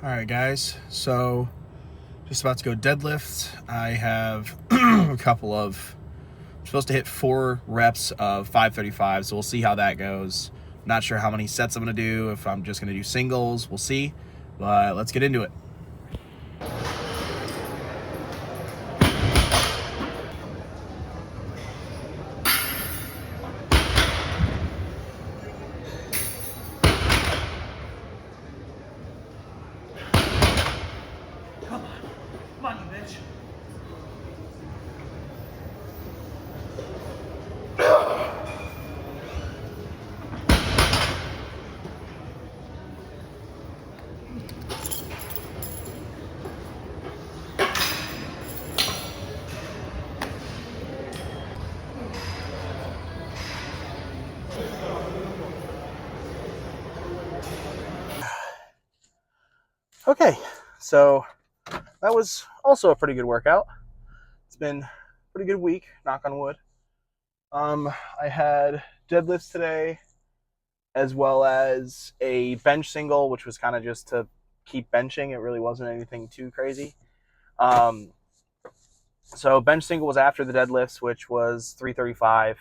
All right, guys. So, just about to go deadlift. I have a couple of. I'm supposed to hit 4 reps of 535, so we'll see how that goes. Not sure how many sets I'm going to do. If I'm just going to do singles, we'll see. But let's get into it. Come on, you bitch. Okay, so that was also a pretty good workout. It's been a pretty good week, knock on wood. I had deadlifts today, as well as a bench single, which was kind of just to keep benching. It really wasn't anything too crazy. So bench single was after the deadlifts, which was 335.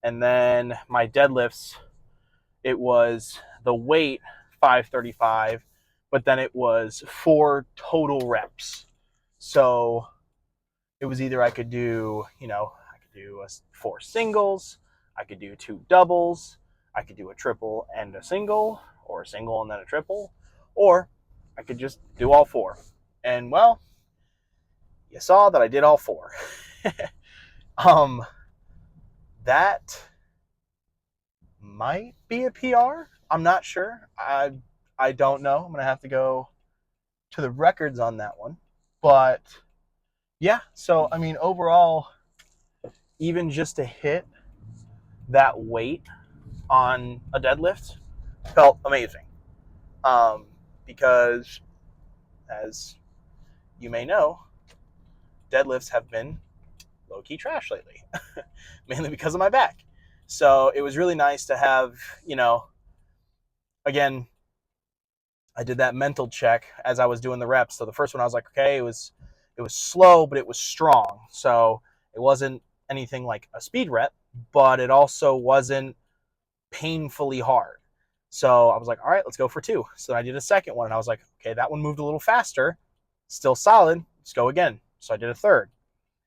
And then my deadlifts, it was the weight 535, but then it was 4 total reps. So it was either I could do, I could do 4 singles, I could do 2 doubles, I could do a triple and a single, or a single and then a triple, or I could just do all 4. And well, you saw that I did all 4. um, that might be a PR. I'm not sure. I don't know. I'm gonna have to go to the records on that one. But yeah, so I mean, overall, even just to hit that weight on a deadlift felt amazing. Because as you may know, deadlifts have been low-key trash lately, mainly because of my back. So it was really nice to have, again, I did that mental check as I was doing the reps. So the first one I was like, okay, it was slow, but it was strong. So it wasn't anything like a speed rep, but it also wasn't painfully hard. So I was like, all right, let's go for 2. So I did a second one and I was like, okay, that one moved a little faster, still solid. Let's go again. So I did a third.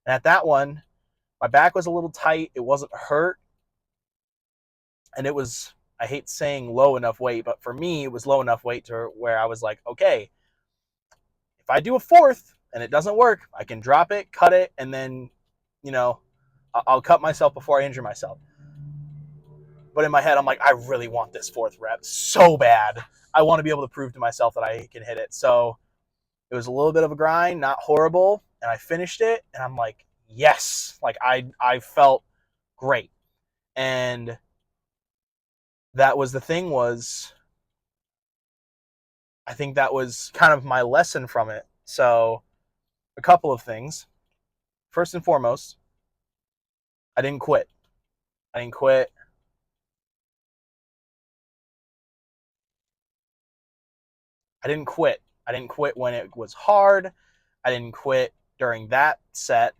And at that one, my back was a little tight. It wasn't hurt. And it was, I hate saying low enough weight, but for me, it was low enough weight to where I was like, okay, if I do a 4th and it doesn't work, I can drop it, cut it, and then, I'll cut myself before I injure myself. But in my head, I'm like, I really want this 4th rep so bad. I want to be able to prove to myself that I can hit it. So it was a little bit of a grind, not horrible. And I finished it, and I'm like, yes. Like, I felt great. And that was the thing was, I think that was kind of my lesson from it. So a couple of things. First and foremost, I didn't quit. I didn't quit. I didn't quit. I didn't quit when it was hard. I didn't quit during that set.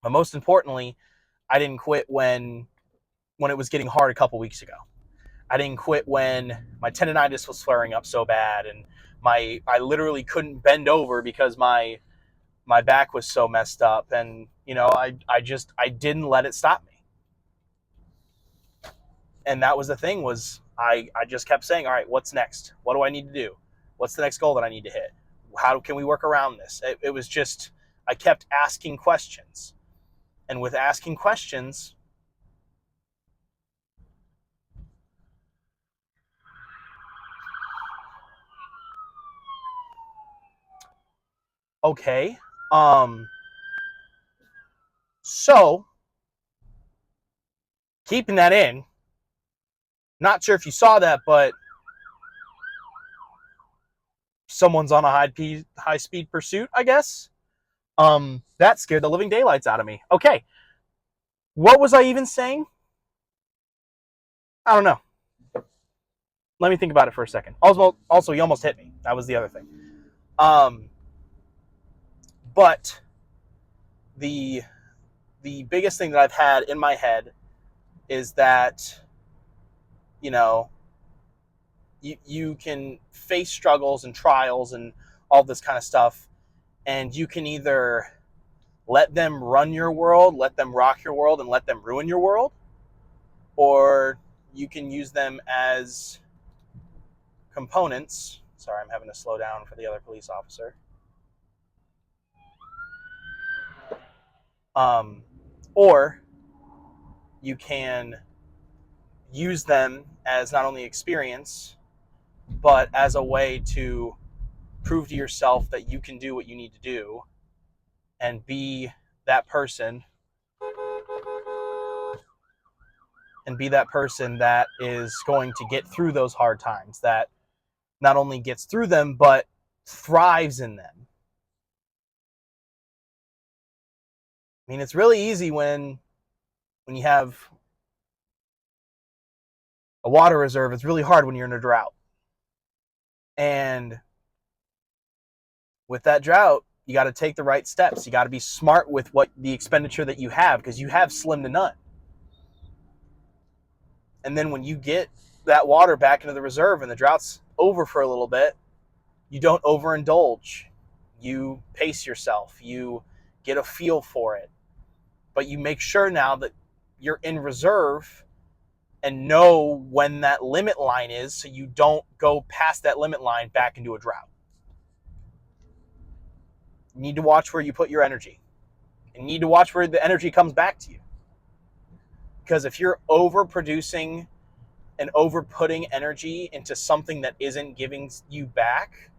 But most importantly, I didn't quit when it was getting hard a couple weeks ago. I didn't quit when my tendonitis was flaring up so bad and I literally couldn't bend over because my back was so messed up, and I didn't let it stop me. And that was the thing was I just kept saying, all right, what's next? What do I need to do? What's the next goal that I need to hit? How can we work around this? It was just, I kept asking questions. And with asking questions, okay, so keeping that in, not sure if you saw that, but someone's on a high speed pursuit, I guess. That scared the living daylights out of me. Okay, what was I even saying? I don't know. Let me think about it for a second. Also, you almost hit me. That was the other thing. Um, but the biggest thing that I've had in my head is that, you know, you can face struggles and trials and all this kind of stuff, and you can either let them run your world, let them rock your world, and let them ruin your world, or you can use them as components. Sorry, I'm having to slow down for the other police officer. Um, or you can use them as not only experience, but as a way to prove to yourself that you can do what you need to do and be that person that is going to get through those hard times, that not only gets through them, but thrives in them. I mean, it's really easy when you have a water reserve. It's really hard when you're in a drought. And with that drought, you got to take the right steps. You got to be smart with what the expenditure that you have, because you have slim to none. And then when you get that water back into the reserve and the drought's over for a little bit, you don't overindulge. You pace yourself. You get a feel for it. But you make sure now that you're in reserve and know when that limit line is, so you don't go past that limit line back into a drought. You need to watch where you put your energy. You need to watch where the energy comes back to you. Because if you're overproducing and overputting energy into something that isn't giving you back,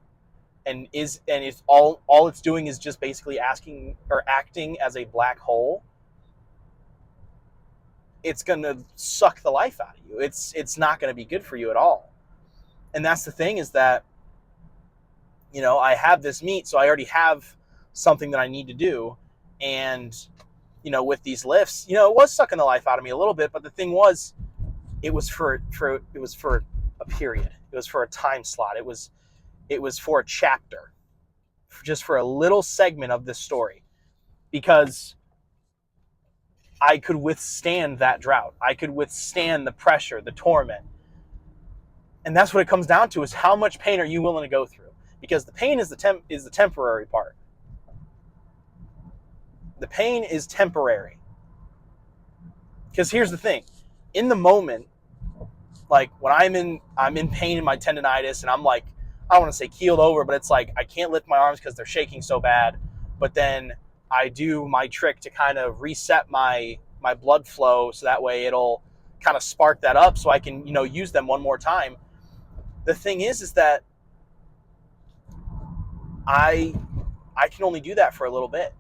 and it's all it's doing is just basically asking or acting as a black hole, it's going to suck the life out of you. It's not going to be good for you at all. And that's the thing, is that, you know, I have this meet, so I already have something that I need to do. And, you know, with these lifts, you know, it was sucking the life out of me a little bit, but the thing was, it was for a period. It was for a time slot. It was for a chapter, just for a little segment of this story, because I could withstand that drought. I could withstand the pressure, the torment. And that's what it comes down to, is how much pain are you willing to go through? Because the pain is the temporary part. The pain is temporary. Because here's the thing. In the moment, like when I'm in pain in my tendonitis, and I'm like, I don't want to say keeled over, but it's like I can't lift my arms because they're shaking so bad. But then I do my trick to kind of reset my blood flow, so that way it'll kind of spark that up, so I can, you know, use them one more time. The thing is that I can only do that for a little bit,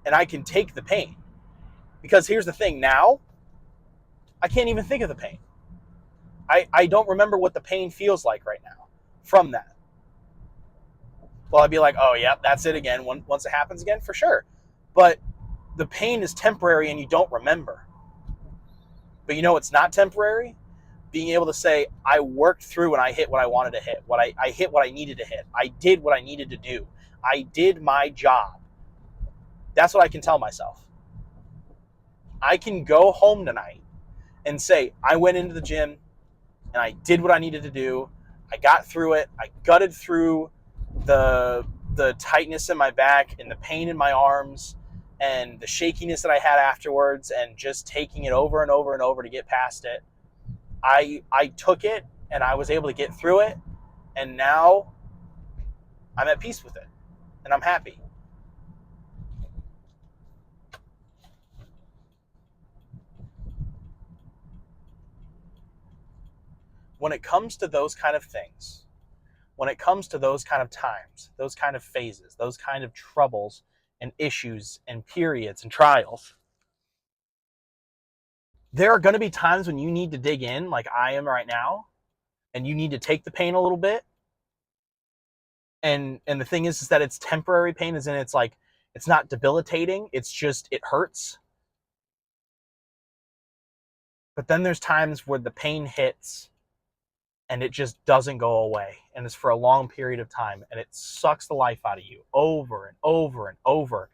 and I can take the pain. Because here's the thing, now I can't even think of the pain. I don't remember what the pain feels like right now from that. Well, I'd be like, oh yeah, that's it again. Once it happens again, for sure. But the pain is temporary and you don't remember. But you know it's not temporary? Being able to say, I worked through and I hit what I wanted to hit. I hit what I needed to hit. I did what I needed to do. I did my job. That's what I can tell myself. I can go home tonight and say, I went into the gym and I did what I needed to do. I got through it. I gutted through the tightness in my back and the pain in my arms and the shakiness that I had afterwards, and just taking it over and over and over to get past it. I took it and I was able to get through it, and now I'm at peace with it and I'm happy. When it comes to those kind of things, when it comes to those kind of times, those kind of phases, those kind of troubles and issues and periods and trials, there are going to be times when you need to dig in, like I am right now, and you need to take the pain a little bit. And the thing is that it's temporary pain, as in it's like, it's not debilitating. It's just, it hurts. But then there's times where the pain hits and it just doesn't go away, and it's for a long period of time, and it sucks the life out of you over and over and over.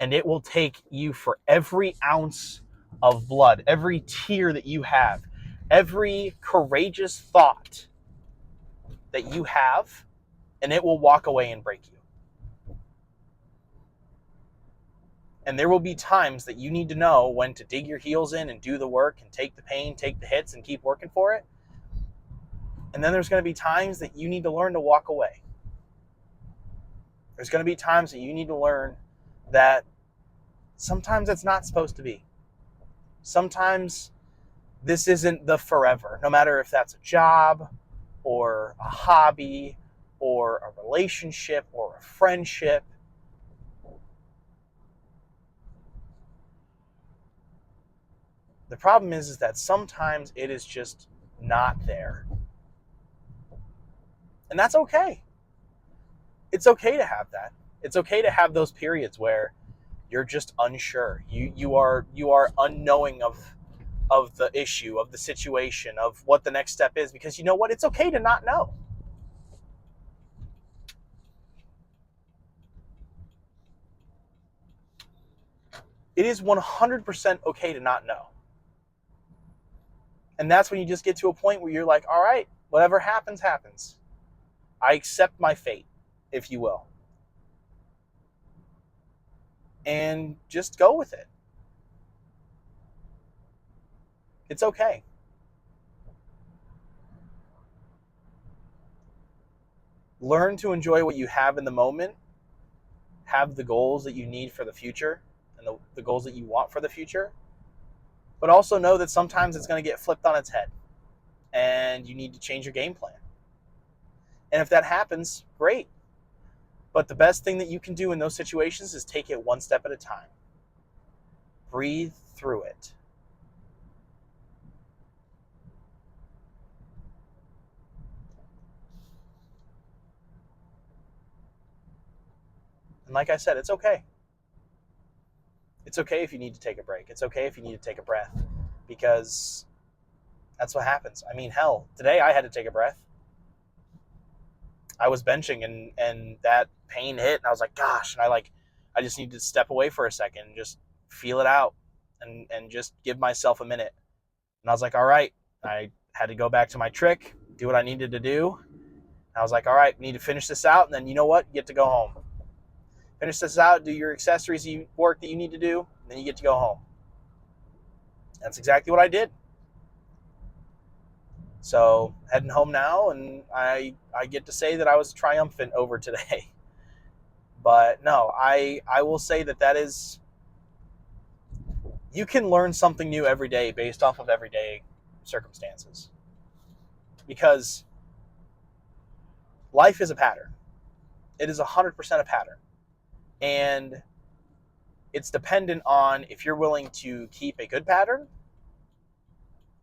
And it will take you for every ounce of blood, every tear that you have, every courageous thought that you have, and it will walk away and break you. And there will be times that you need to know when to dig your heels in and do the work and take the pain, take the hits, and keep working for it. And then there's going to be times that you need to learn to walk away. There's going to be times that you need to learn that sometimes it's not supposed to be. Sometimes this isn't the forever, no matter if that's a job or a hobby or a relationship or a friendship. The problem is that sometimes it is just not there. And that's okay. It's okay to have that. It's okay to have those periods where you're just unsure. You are unknowing of the issue, of the situation, of what the next step is, because you know what? It's okay to not know. It is 100% okay to not know. And that's when you just get to a point where you're like, all right, whatever happens, happens. I accept my fate, if you will. And just go with it. It's okay. Learn to enjoy what you have in the moment. Have the goals that you need for the future and the goals that you want for the future. But also know that sometimes it's going to get flipped on its head and you need to change your game plan. And if that happens, great. But the best thing that you can do in those situations is take it one step at a time. Breathe through it. And like I said, it's okay. It's okay if you need to take a break. It's okay if you need to take a breath, because that's what happens. I mean, hell, today I had to take a breath. I was benching and that pain hit and I was like, gosh, and I just needed to step away for a second and just feel it out and just give myself a minute. And I was like, all right, I had to go back to my trick, do what I needed to do. I was like, all right, we need to finish this out, and then you know what? You get to go home. Finish this out, do your accessories work that you need to do, and then you get to go home. That's exactly what I did. So heading home now, and I get to say that I was triumphant over today. But no, I will say that is, you can learn something new every day based off of everyday circumstances. Because life is a pattern. It is 100% a pattern. And it's dependent on if you're willing to keep a good pattern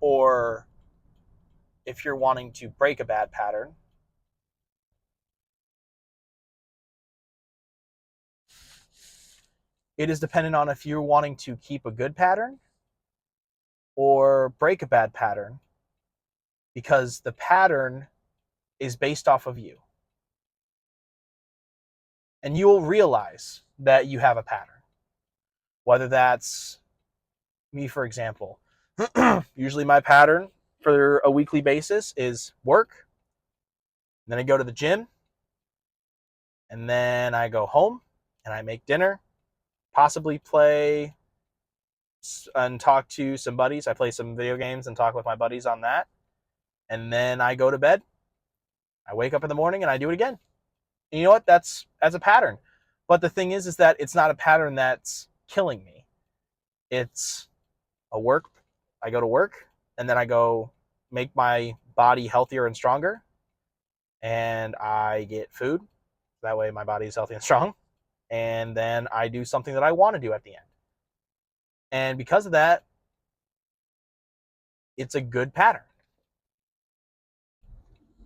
or if you're wanting to break a bad pattern. It is dependent on if you're wanting to keep a good pattern or break a bad pattern, because the pattern is based off of you. And you will realize that you have a pattern. Whether that's me, for example. Usually my pattern for a weekly basis is work, then I go to the gym, and then I go home and I make dinner, possibly play and talk to some buddies. I play some video games and talk with my buddies on that. And then I go to bed. I wake up in the morning and I do it again. And you know what? That's a pattern. But the thing is that it's not a pattern that's killing me. It's a work. I go to work and then I go make my body healthier and stronger. And I get food. That way my body is healthy and strong. And then I do something that I want to do at the end. And because of that, it's a good pattern.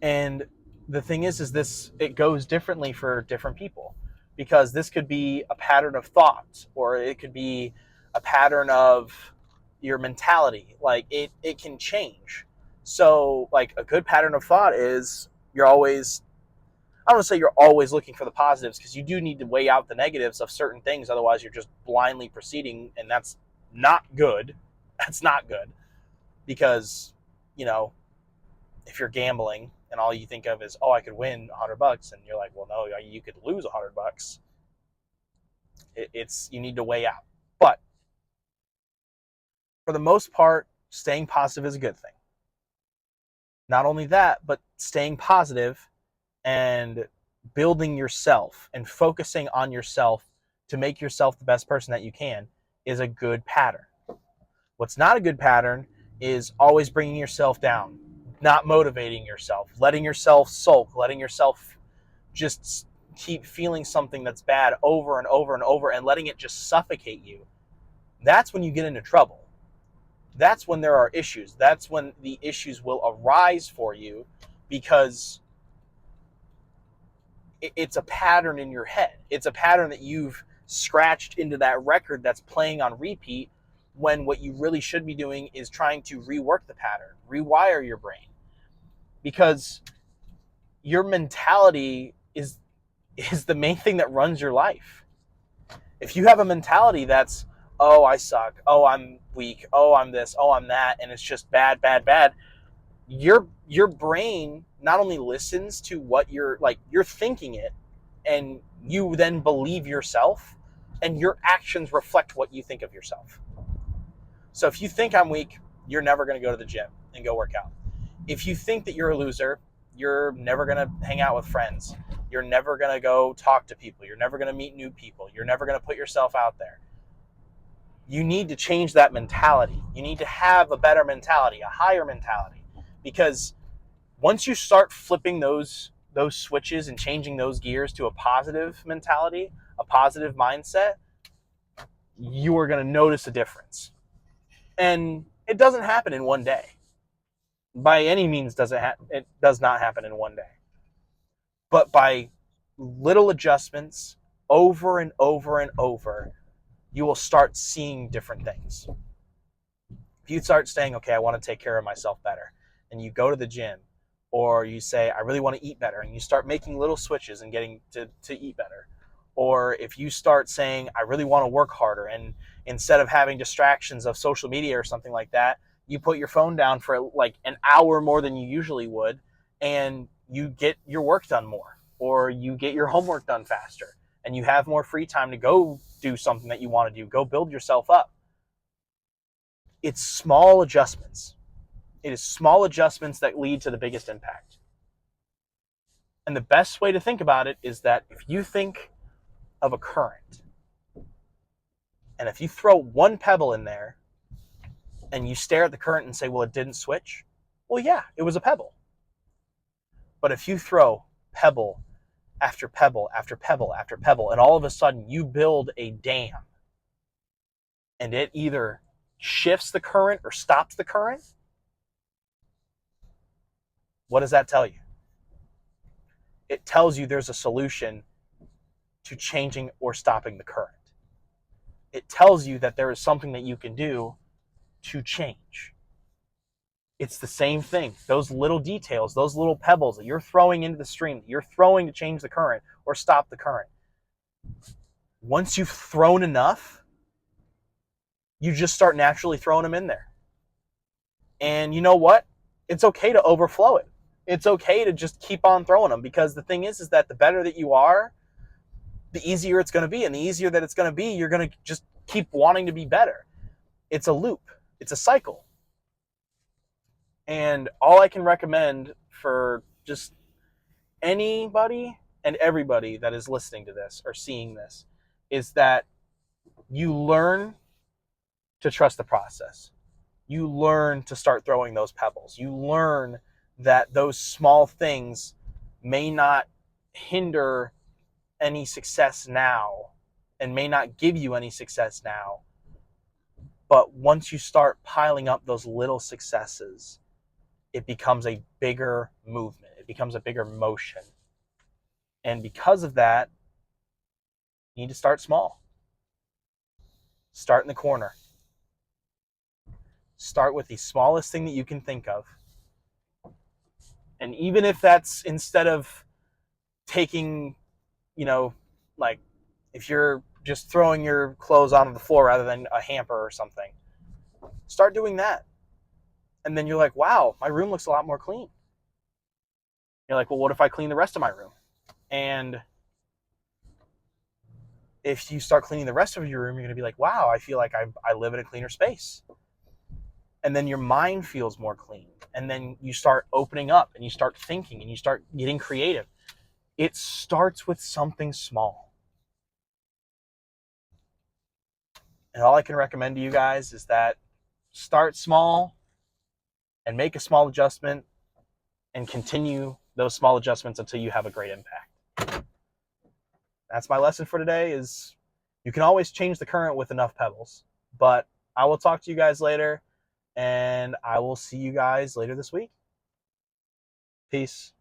And the thing is this, it goes differently for different people, because this could be a pattern of thought, or it could be a pattern of your mentality. Like it can change. So like a good pattern of thought is you're always, I don't want to say you're always looking for the positives, because you do need to weigh out the negatives of certain things. Otherwise, you're just blindly proceeding, and that's not good. That's not good, because, you know, if you're gambling and all you think of is, oh, I could win $100, and you're like, well, no, you could lose $100. It's, you need to weigh out. But for the most part, staying positive is a good thing. Not only that, but staying positive and building yourself and focusing on yourself to make yourself the best person that you can is a good pattern. What's not a good pattern is always bringing yourself down, not motivating yourself, letting yourself sulk, letting yourself just keep feeling something that's bad over and over and over and letting it just suffocate you. That's when you get into trouble. That's when there are issues. That's when the issues will arise for you, because it's a pattern in your head. It's a pattern that you've scratched into that record that's playing on repeat, when what you really should be doing is trying to rework the pattern, rewire your brain. Because your mentality is the main thing that runs your life. If you have a mentality that's, oh, I suck, oh, I'm weak, oh, I'm this, oh, I'm that, and it's just bad, bad, bad, your brain not only listens to what you're thinking it, and you then believe yourself, and your actions reflect what you think of yourself. So if you think I'm weak, you're never going to go to the gym and go work out. If you think that you're a loser, you're never going to hang out with friends. You're never going to go talk to people. You're never going to meet new people. You're never going to put yourself out there. You need to change that mentality. You need to have a better mentality, a higher mentality, because once you start flipping those switches and changing those gears to a positive mentality, a positive mindset, you are going to notice a difference. And it doesn't happen in one day. By any means, it does not happen in one day. But by little adjustments over and over and over, you will start seeing different things. If you start saying, okay, I want to take care of myself better, and you go to the gym, or you say, I really want to eat better, and you start making little switches and getting to eat better. Or if you start saying, I really want to work harder, and instead of having distractions of social media or something like that, you put your phone down for like an hour more than you usually would, and you get your work done more, or you get your homework done faster, and you have more free time to go do something that you want to do, go build yourself up. It's small adjustments. It is small adjustments that lead to the biggest impact. And the best way to think about it is that if you think of a current, and if you throw one pebble in there and you stare at the current and say, well, it didn't switch, well, yeah, it was a pebble. But if you throw pebble after pebble after pebble after pebble, and all of a sudden you build a dam, and it either shifts the current or stops the current, what does that tell you? It tells you there's a solution to changing or stopping the current. It tells you that there is something that you can do to change. It's the same thing. Those little details, those little pebbles that you're throwing into the stream, that you're throwing to change the current or stop the current. Once you've thrown enough, you just start naturally throwing them in there. And you know what? It's okay to overflow it. It's okay to just keep on throwing them, because the thing is that the better that you are, the easier it's going to be. And the easier that it's going to be, you're going to just keep wanting to be better. It's a loop. It's a cycle. And all I can recommend for just anybody and everybody that is listening to this or seeing this is that you learn to trust the process. You learn to start throwing those pebbles. You learn that those small things may not hinder any success now and may not give you any success now. But once you start piling up those little successes, it becomes a bigger movement. It becomes a bigger motion. And because of that, you need to start small. Start in the corner. Start with the smallest thing that you can think of. And even if that's instead of taking, you know, like if you're just throwing your clothes onto the floor rather than a hamper or something, start doing that. And then you're like, wow, my room looks a lot more clean. You're like, well, what if I clean the rest of my room? And if you start cleaning the rest of your room, you're going to be like, wow, I feel like I live in a cleaner space. And then your mind feels more clean. And then you start opening up and you start thinking and you start getting creative. It starts with something small. And all I can recommend to you guys is that start small and make a small adjustment and continue those small adjustments until you have a great impact. That's my lesson for today is you can always change the current with enough pebbles. But I will talk to you guys later, and I will see you guys later this week. Peace.